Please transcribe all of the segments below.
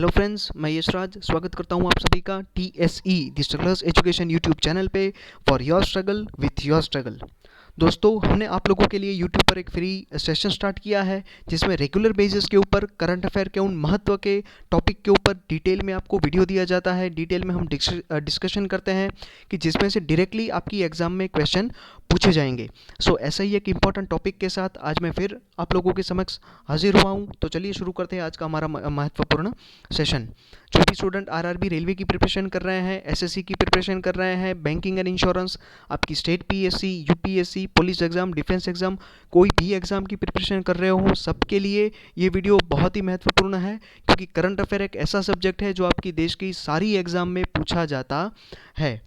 Hello friends, मैं यशराज स्वागत करता हूं आप सभी का TSE the strugglers education YouTube channel पे for your struggle with your struggle. दोस्तों, हमने आप लोगों के लिए यूट्यूब पर एक फ्री सेशन स्टार्ट किया है जिसमें रेगुलर बेसिस के ऊपर करंट अफेयर के उन महत्व के टॉपिक के ऊपर डिटेल में आपको वीडियो दिया जाता है। डिटेल में हम डिस्कशन करते हैं कि जिसमें से डायरेक्टली आपकी एग्जाम में क्वेश्चन पूछे जाएंगे। ऐसा ही एक इम्पॉर्टेंट टॉपिक के साथ आज मैं फिर आप लोगों के समक्ष हाजिर हुआ हूँ। तो चलिए शुरू करते हैं आज का हमारा महत्वपूर्ण सेशन। जो भी स्टूडेंट आरआरबी रेलवे की प्रिपरेशन कर रहे हैं, एसएससी की प्रिपरेशन कर रहे हैं, बैंकिंग एंड इंश्योरेंस, आपकी state PSC, UPSC, police exam, defence exam, कोई भी एग्जाम की प्रिपरेशन कर रहे हो, सबके लिए ये वीडियो बहुत ही महत्वपूर्ण है, क्योंकि करंट अफेयर एक ऐसा सब्जेक्ट है जो आपकी देश की सारी एग्जाम में पूछा जाता है।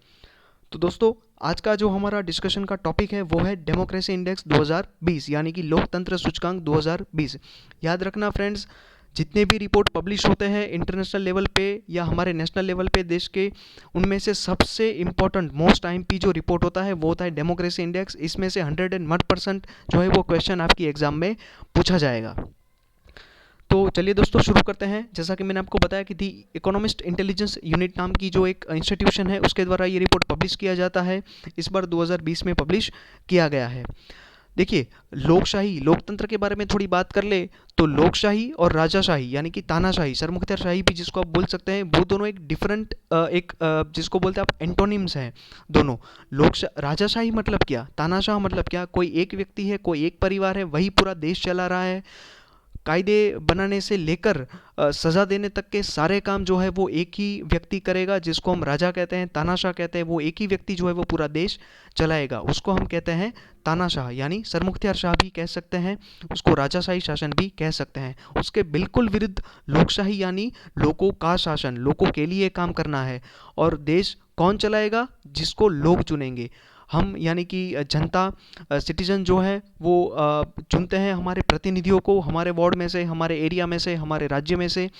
तो दोस्तों, आज का जो हमारा डिस्कशन का टॉपिक है वो है डेमोक्रेसी इंडेक्स 2020, यानी कि लोकतंत्र सूचकांक 2020। याद रखना फ्रेंड्स, जितने भी रिपोर्ट पब्लिश होते हैं इंटरनेशनल लेवल पे या हमारे नेशनल लेवल पे देश के, उनमें से सबसे इम्पोर्टेंट मोस्ट IMP जो रिपोर्ट होता है वो होता है डेमोक्रेसी इंडेक्स। इसमें से 101% जो है वो क्वेश्चन आपकी एग्जाम में पूछा जाएगा। तो चलिए दोस्तों शुरू करते हैं। जैसा कि मैंने आपको बताया कि दी इकोनॉमिस्ट इंटेलिजेंस यूनिट नाम की जो एक इंस्टीट्यूशन है उसके द्वारा ये रिपोर्ट पब्लिश किया जाता है। इस बार 2020 में पब्लिश किया गया है। देखिए, लोकशाही लोकतंत्र के बारे में थोड़ी बात कर ले तो लोकशाही और राजाशाही यानी कि तानाशाही, सरमुख्तरशाही भी जिसको आप बोल सकते हैं, वो दोनों एक डिफरेंट जिसको बोलते हैं आप एंटोनिम्स हैं दोनों। राजाशाही मतलब क्या, तानाशाह मतलब क्या, कोई एक व्यक्ति है, कोई एक परिवार है, वही पूरा देश चला रहा है। कायदे बनाने से लेकर सज़ा देने तक के सारे काम जो है वो एक ही व्यक्ति करेगा, जिसको हम राजा कहते हैं, तानाशाह कहते हैं। वो एक ही व्यक्ति जो है वो पूरा देश चलाएगा, उसको हम कहते हैं तानाशाह, यानी सरमुख्तियार शाह भी कह सकते हैं, उसको राजाशाही शासन भी कह सकते हैं। उसके बिल्कुल विरुद्ध लोकशाही, यानी लोगों का शासन, लोगों के लिए काम करना है। और देश कौन चलाएगा, जिसको लोग चुनेंगे। हम यानी कि जनता, सिटीजन जो है वो चुनते हैं हमारे प्रतिनिधियों को, हमारे वार्ड में से, हमारे एरिया में से, हमारे राज्य में से।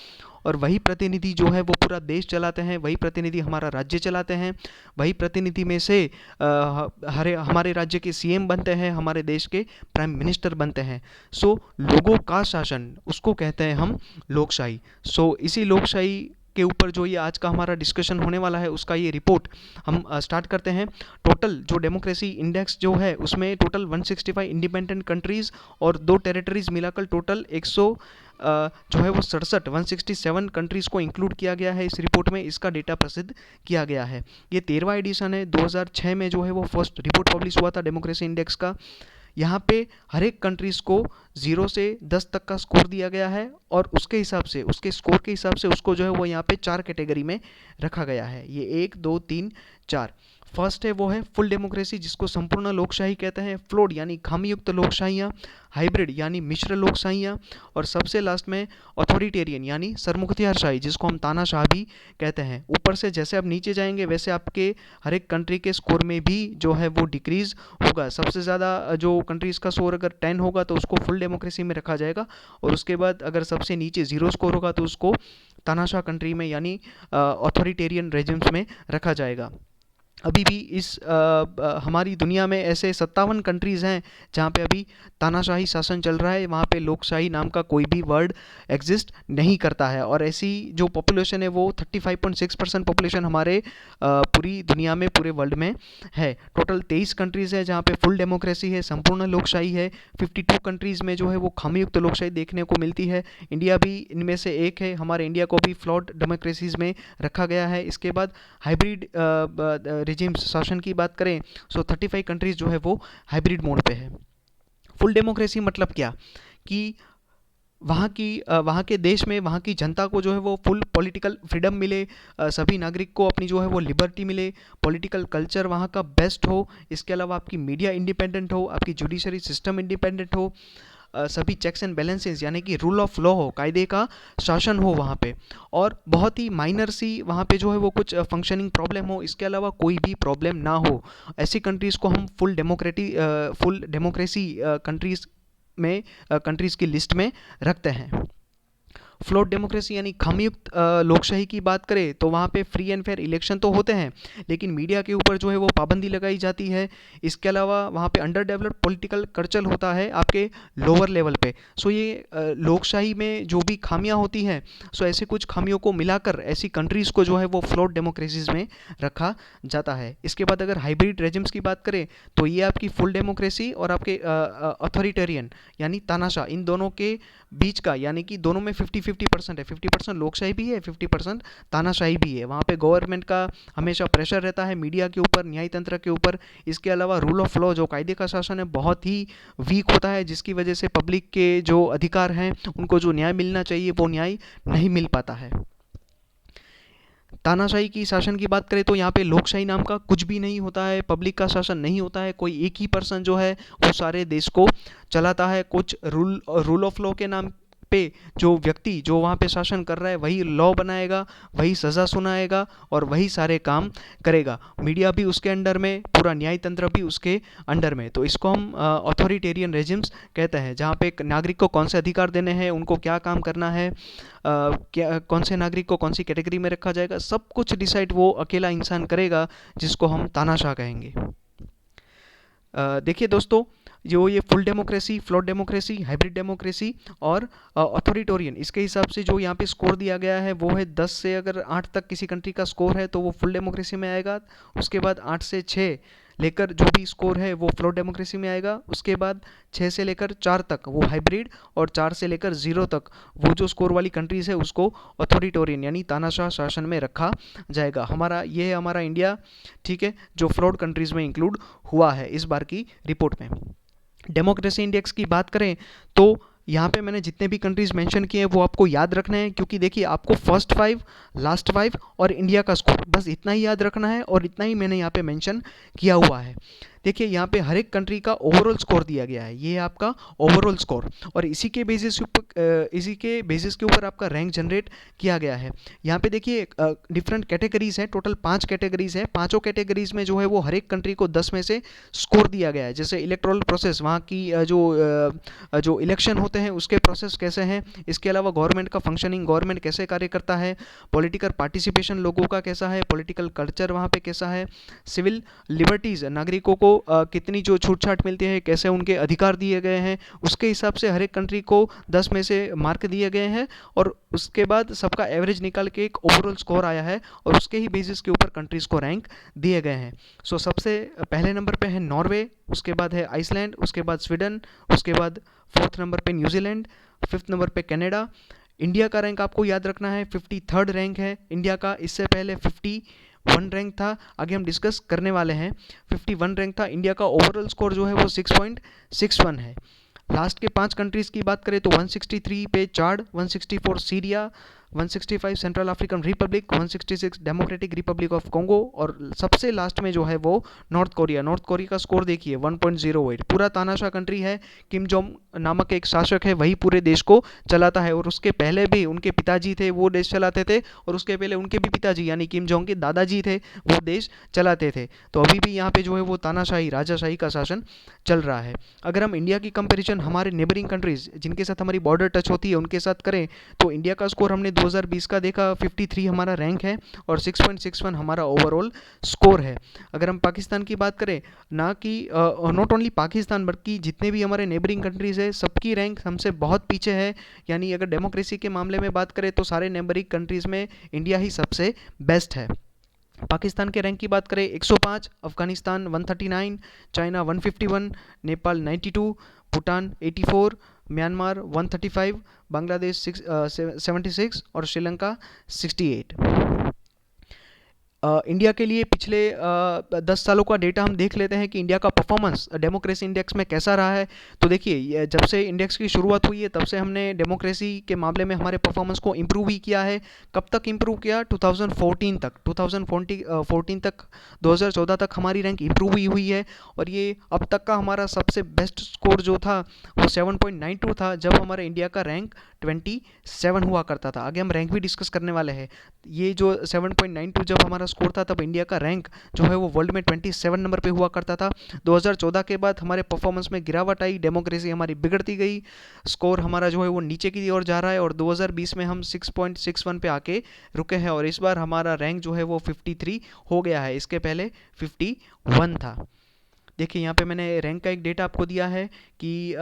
और वही प्रतिनिधि जो है वो पूरा देश चलाते हैं, वही प्रतिनिधि हमारा राज्य चलाते हैं, वही प्रतिनिधि में से हमारे राज्य के CM बनते हैं, हमारे देश के प्राइम मिनिस्टर बनते हैं। लोगों का शासन, उसको कहते हैं हम लोकशाही। इसी लोकशाही के ऊपर जो ये आज का हमारा डिस्कशन होने वाला है उसका ये रिपोर्ट हम स्टार्ट करते हैं। टोटल जो डेमोक्रेसी इंडेक्स जो है उसमें टोटल 165 इंडिपेंडेंट कंट्रीज़ और 2 टेरिटरीज मिलाकर टोटल 100 जो है वो 167 कंट्रीज़ को इंक्लूड किया गया है इस रिपोर्ट में। इसका डेटा प्रसिद्ध किया गया है। ये 13वां एडिशन है। 2006 में जो है वो फर्स्ट रिपोर्ट पब्लिश हुआ था डेमोक्रेसी इंडेक्स का। यहाँ पे हर एक कंट्रीज़ को 0 से 10 तक का स्कोर दिया गया है, और उसके हिसाब से, उसके स्कोर के हिसाब से उसको जो है वो यहाँ पे 4 कैटेगरी में रखा गया है। ये 1, 2, 3, 4। फर्स्ट है वो है फुल डेमोक्रेसी, जिसको संपूर्ण लोकशाही कहते हैं। फ्लोड यानी खामीयुक्त लोकशाहियाँ, हाइब्रिड यानी मिश्र लोकशाहियाँ, और सबसे लास्ट में अथॉरिटेरियन यानी सरमुख्तियारशाही, जिसको हम तानाशाह भी कहते हैं। ऊपर से जैसे आप नीचे जाएंगे वैसे आपके हर एक कंट्री के स्कोर में भी जो है वो डिक्रीज़ होगा। सबसे ज़्यादा जो कंट्रीज़ का स्कोर अगर 10 होगा तो उसको फुल डेमोक्रेसी में रखा जाएगा, और उसके बाद अगर सबसे नीचे 0 स्कोर होगा तो उसको तानाशाह कंट्री में यानी अथॉरिटेरियन रेजिम्स में रखा जाएगा। अभी भी हमारी दुनिया में ऐसे 57 कंट्रीज़ हैं जहाँ पे अभी तानाशाही शासन चल रहा है, वहाँ पे लोकशाही नाम का कोई भी वर्ड एग्जिस्ट नहीं करता है। और ऐसी जो पॉपुलेशन है वो 35.6% पॉपुलेशन हमारे पूरी दुनिया में, पूरे वर्ल्ड में है। टोटल 23 कंट्रीज़ है जहाँ पे फुल डेमोक्रेसी है, संपूर्ण लोकशाही है। 52 कंट्रीज़ में जो है वो खामीयुक्त लोकशाही देखने को मिलती है। इंडिया भी इनमें से एक है। हमारे इंडिया को भी फ्लॉड डेमोक्रेसीज़ में रखा गया है। इसके बाद हाइब्रिड रिजिम्स, शासन की बात करें 35 कंट्रीज़ जो है वो हाइब्रिड मोड पे है। फुल डेमोक्रेसी मतलब क्या, कि वहाँ के देश में वहाँ की जनता को जो है वो फुल पॉलिटिकल फ्रीडम मिले, सभी नागरिक को अपनी जो है वो लिबर्टी मिले, पॉलिटिकल कल्चर वहाँ का बेस्ट हो। इसके अलावा आपकी मीडिया इंडिपेंडेंट हो, आपकी जुडिशरी सिस्टम इंडिपेंडेंट हो, सभी चेक्स एंड बैलेंसेस यानी कि रूल ऑफ लॉ हो, कायदे का शासन हो वहाँ पे, और बहुत ही माइनर सी वहाँ पे जो है वो कुछ फंक्शनिंग प्रॉब्लम हो, इसके अलावा कोई भी प्रॉब्लम ना हो। ऐसी कंट्रीज़ को हम फुल डेमोक्रेसी कंट्रीज़ की लिस्ट में रखते हैं। फ्लॉड डेमोक्रेसी यानी खामीयुक्त लोकशाही की बात करें तो वहाँ पे फ्री एंड फेयर इलेक्शन तो होते हैं, लेकिन मीडिया के ऊपर जो है वो पाबंदी लगाई जाती है। इसके अलावा वहाँ पे अंडर डेवलप्ड पॉलिटिकल कल्चर होता है आपके लोअर लेवल पे। सो ये लोकशाही में जो भी खामियां होती हैं, सो ऐसे कुछ खामियों को मिलाकर ऐसी कंट्रीज़ को जो है वो फ्लॉड डेमोक्रेसीज में रखा जाता है। इसके बाद अगर हाइब्रिड रेजिम्स की बात करें तो ये आपकी फुल डेमोक्रेसी और आपके अथॉरिटेरियन यानी तानाशाह, इन दोनों के बीच का, यानी कि दोनों में 50-50% है। 50% लोकशाही भी है, 50% तानाशाही भी है। वहाँ पे गवर्नमेंट का हमेशा प्रेशर रहता है मीडिया के ऊपर, न्याय तंत्र के ऊपर। इसके अलावा रूल ऑफ लॉ, जो कायदे का शासन है, बहुत ही वीक होता है, जिसकी वजह से पब्लिक के जो अधिकार हैं, उनको जो न्याय मिलना चाहिए वो न्याय नहीं मिल पाता है। तानाशाही की शासन की बात करें तो यहाँ पे लोकशाही नाम का कुछ भी नहीं होता है, पब्लिक का शासन नहीं होता है। कोई एक ही पर्सन जो है वो सारे देश को चलाता है। कुछ रूल ऑफ लॉ के नाम पे जो व्यक्ति जो वहाँ पे शासन कर रहा है वही लॉ बनाएगा, वही सज़ा सुनाएगा और वही सारे काम करेगा। मीडिया भी उसके अंडर में, पूरा न्याय तंत्र भी उसके अंडर में। तो इसको हम अथॉरिटेरियन रेजिम्स कहते हैं, जहाँ पे नागरिक को कौन से अधिकार देने हैं, उनको क्या काम करना है, क्या कौन से नागरिक को कौन सी कैटेगरी में रखा जाएगा, सब कुछ डिसाइड वो अकेला इंसान करेगा, जिसको हम तानाशाह कहेंगे। देखिए दोस्तों, जो ये full democracy, flawed democracy, hybrid democracy और अथॉरिटेरियन, इसके हिसाब से जो यहाँ पे स्कोर दिया गया है वो है 10 से अगर 8 तक किसी कंट्री का स्कोर है तो वो फुल डेमोक्रेसी में आएगा। उसके बाद 8 से 6 लेकर जो भी स्कोर है वो फ्लॉट डेमोक्रेसी में आएगा। उसके बाद 6 से लेकर 4 तक वो हाइब्रिड, और 4 से लेकर 0 तक वो जो स्कोर वाली कंट्रीज़ है उसको अथॉरिटेरियन यानी तानाशाह शासन में रखा जाएगा। ये है हमारा इंडिया, ठीक है, जो फ्लॉट कंट्रीज़ में इंक्लूड हुआ है इस बार की रिपोर्ट में। डेमोक्रेसी इंडेक्स की बात करें तो यहाँ पे मैंने जितने भी कंट्रीज मेंशन किए हैं वो आपको याद रखना है, क्योंकि देखिए आपको फर्स्ट 5, लास्ट 5 और इंडिया का स्कोर, बस इतना ही याद रखना है और इतना ही मैंने यहाँ पे मेंशन किया हुआ है। देखिए यहाँ पे हर एक कंट्री का ओवरऑल स्कोर दिया गया है, ये है आपका ओवरऑल स्कोर, और इसी के बेसिस के ऊपर आपका रैंक जनरेट किया गया है। यहाँ पे देखिए डिफरेंट कैटेगरीज हैं, टोटल 5 कैटेगरीज हैं। पांचों कैटेगरीज में जो है वो हर एक कंट्री को 10 में से स्कोर दिया गया है। जैसे इलेक्टोरल प्रोसेस, वहाँ की जो इलेक्शन होते हैं उसके प्रोसेस कैसे हैं, इसके अलावा गवर्नमेंट का फंक्शनिंग, गवर्नमेंट कैसे कार्य करता है, पॉलिटिकल पार्टिसिपेशन लोगों का कैसा है, पॉलिटिकल कल्चर वहाँ पे कैसा है, सिविल लिबर्टीज़ नागरिकों को कितनी जो छूट छाट मिलती है, कैसे उनके अधिकार दिए गए हैं, उसके हिसाब से हर एक कंट्री को 10 में से मार्क दिए गए हैं। और उसके बाद सबका एवरेज निकाल के एक ओवरऑल स्कोर आया है और उसके ही बेसिस के ऊपर कंट्रीज़ को रैंक दिए गए हैं। सो सबसे पहले नंबर पे है नॉर्वे, उसके बाद है आइसलैंड, उसके बाद स्वीडन, उसके बाद 4th नंबर पे न्यूजीलैंड, 5th नंबर पे कनाडा। इंडिया का रैंक आपको याद रखना है, 53rd रैंक है इंडिया का। इससे पहले 51 रैंक था, आगे हम डिस्कस करने वाले हैं। 51 रैंक था इंडिया का। ओवरऑल स्कोर जो है वो 6.61 है। लास्ट के 5 कंट्रीज़ की बात करें तो 163 पे चाड, 164 Syria, 165 central African Republic, 166 democratic Republic of Congo, और सबसे लास्ट में जो है वो नॉर्थ कोरिया। नॉर्थ कोरिया का स्कोर देखिए 1.08। पूरा तानाशाह कंट्री है, किम जोंग नामक एक शासक है, वही पूरे देश को चलाता है, और उसके पहले भी उनके पिताजी थे वो देश चलाते थे, और उसके पहले उनके भी पिताजी यानी किम जोंग के दादाजी थे वो देश चलाते थे। तो अभी भी यहाँ पे जो है वो तानाशाही, राजाशाही का शासन चल रहा है। अगर हम इंडिया की कंपेरिजन हमारे नेबरिंग कंट्रीज जिनके साथ हमारी बॉर्डर टच होती है उनके साथ करें तो इंडिया का स्कोर हमने 2020 का देखा, 53 हमारा रैंक है और 6.61 हमारा ओवरऑल स्कोर है। अगर हम पाकिस्तान की बात करें, ना कि नॉट ओनली पाकिस्तान बल्कि जितने भी हमारे नेबरिंग कंट्रीज़ है सबकी रैंक हमसे बहुत पीछे है। यानी अगर डेमोक्रेसी के मामले में बात करें तो सारे नेबरिंग कंट्रीज़ में इंडिया ही सबसे बेस्ट है। पाकिस्तान के रैंक की बात करें 105, अफगानिस्तान 139, चाइना 151, नेपाल 92, भूटान 84, म्यांमार 135, बांग्लादेश 76 और श्रीलंका 68। इंडिया के लिए पिछले 10 सालों का डेटा हम देख लेते हैं कि इंडिया का परफॉर्मेंस डेमोक्रेसी इंडेक्स में कैसा रहा है। तो देखिए जब से इंडेक्स की शुरुआत हुई है तब से हमने डेमोक्रेसी के मामले में हमारे परफॉर्मेंस को इम्प्रूव ही किया है। कब तक इम्प्रूव किया? 2014 तक, 2014 तक, 2014 तक हमारी रैंक इम्प्रूव ही हुई है। और ये अब तक का हमारा सबसे बेस्ट स्कोर जो था वो 7.92 था, जब हमारे इंडिया का रैंक 27 हुआ करता था। आगे हम रैंक भी डिस्कस करने वाले हैं। ये जो 7.92 जब हमारा स्कोर था तब इंडिया का रैंक जो है वो वर्ल्ड में 27 नंबर पे हुआ करता था। 2014 के बाद हमारे परफॉर्मेंस में गिरावट आई, डेमोक्रेसी हमारी बिगड़ती गई, स्कोर हमारा जो है वो नीचे की ओर जा रहा है और 2020 में हम 6.61 पे आके रुके हैं और इस बार हमारा रैंक जो है वो 53 हो गया है, इसके पहले 51 था। देखिए यहाँ पे मैंने रैंक का एक डेटा आपको दिया है कि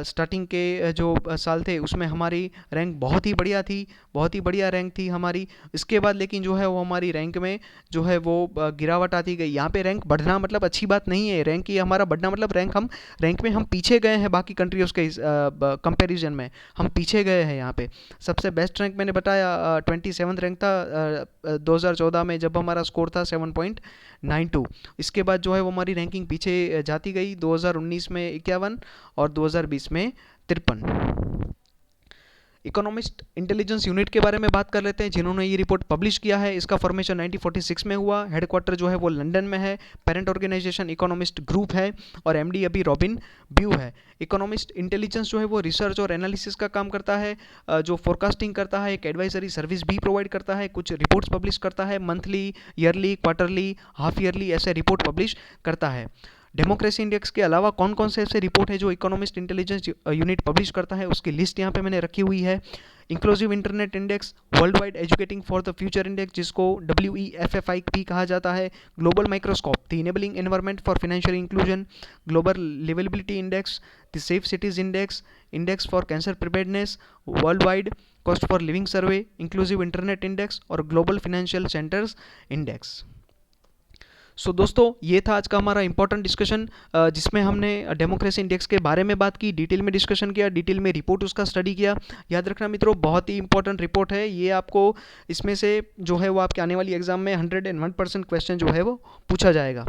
स्टार्टिंग के जो साल थे उसमें हमारी रैंक बहुत ही बढ़िया थी, बहुत ही बढ़िया रैंक थी हमारी। इसके बाद लेकिन जो है वो हमारी रैंक में जो है वो गिरावट आती गई। यहाँ पे रैंक बढ़ना मतलब अच्छी बात नहीं है, रैंक ये हमारा बढ़ना मतलब रैंक में हम पीछे गए हैं, बाकी कंट्रीज़ के कंपेरिजन में हम पीछे गए हैं। यहाँ पे सबसे बेस्ट रैंक मैंने बताया 27 रैंक था 2014 में जब हमारा स्कोर था 7.92। इसके बाद जो है वो हमारी रैंकिंग पीछे जाती गई, 2019 में 51 और 2020 में 53। इकोनॉमिस्ट इंटेलिजेंस यूनिट के बारे में बात कर लेते हैं जिन्होंने ये रिपोर्ट पब्लिश किया है। इसका फॉर्मेशन 1946 में हुआ, हेडक्वार्टर जो है वो लंदन में है, पेरेंट ऑर्गेनाइजेशन इकोनॉमिस्ट ग्रुप है और एमडी अभी रॉबिन ब्यू है। इकोनॉमिस्ट इंटेलिजेंस जो है वो रिसर्च और एनालिसिस का काम करता है, जो फोरकास्टिंग करता है, एक एडवाइजरी सर्विस भी प्रोवाइड करता है, कुछ रिपोर्ट्स पब्लिश करता है, monthly, yearly, quarterly, half yearly ऐसे रिपोर्ट पब्लिश करता है। डेमोक्रेसी इंडेक्स के अलावा कौन कौन से ऐसे रिपोर्ट है जो इकोनॉमिस्ट इंटेलिजेंस यूनिट पब्लिश करता है उसकी लिस्ट यहाँ पे मैंने रखी हुई है। Inclusive internet index, world wide educating for the future index जिसको WEFFI भी कहा जाता है, global microscope the enabling environment for financial inclusion, global liveability index, the safe cities index, index for cancer preparedness, world wide cost for living survey, inclusive internet index और global financial centres index. सो दोस्तों ये था आज का हमारा important discussion जिसमें हमने democracy index के बारे में बात की, डिटेल में डिस्कशन किया, डिटेल में रिपोर्ट उसका स्टडी किया। याद रखना मित्रों बहुत ही इंपॉर्टेंट रिपोर्ट है ये, आपको इसमें से जो है वो आपके आने वाली एग्जाम में 101% क्वेश्चन जो है वो पूछा जाएगा।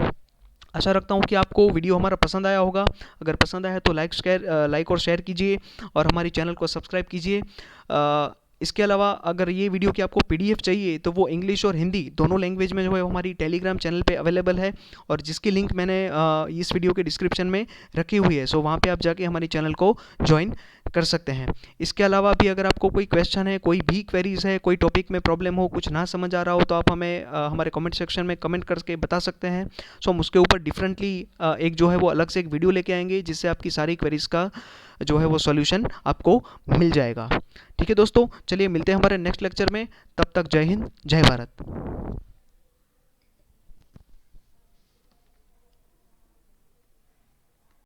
आशा रखता हूँ कि आपको वीडियो हमारा पसंद आया होगा। अगर पसंद आया तो लाइक और शेयर कीजिए और हमारी चैनल को सब्सक्राइब कीजिए। इसके अलावा अगर ये वीडियो की आपको PDF चाहिए तो वो इंग्लिश और हिंदी दोनों लैंग्वेज में जो है हमारी टेलीग्राम चैनल पे अवेलेबल है और जिसकी लिंक मैंने इस वीडियो के डिस्क्रिप्शन में रखी हुई है। सो वहाँ पे आप जाके हमारी चैनल को ज्वाइन कर सकते हैं। इसके अलावा भी अगर आपको कोई क्वेश्चन है, कोई भी क्वेरीज है, कोई टॉपिक में प्रॉब्लम हो, कुछ ना समझ आ रहा हो तो आप हमें हमारे कमेंट सेक्शन में कमेंट करके बता सकते हैं। सो हम उसके ऊपर डिफरेंटली एक जो है वो अलग से एक वीडियो लेके आएंगे जिससे आपकी सारी क्वेरीज का जो है वो सॉल्यूशन आपको मिल जाएगा। ठीक है दोस्तों, चलिए मिलते हैं हमारे नेक्स्ट लेक्चर में। तब तक जय हिंद, जय भारत।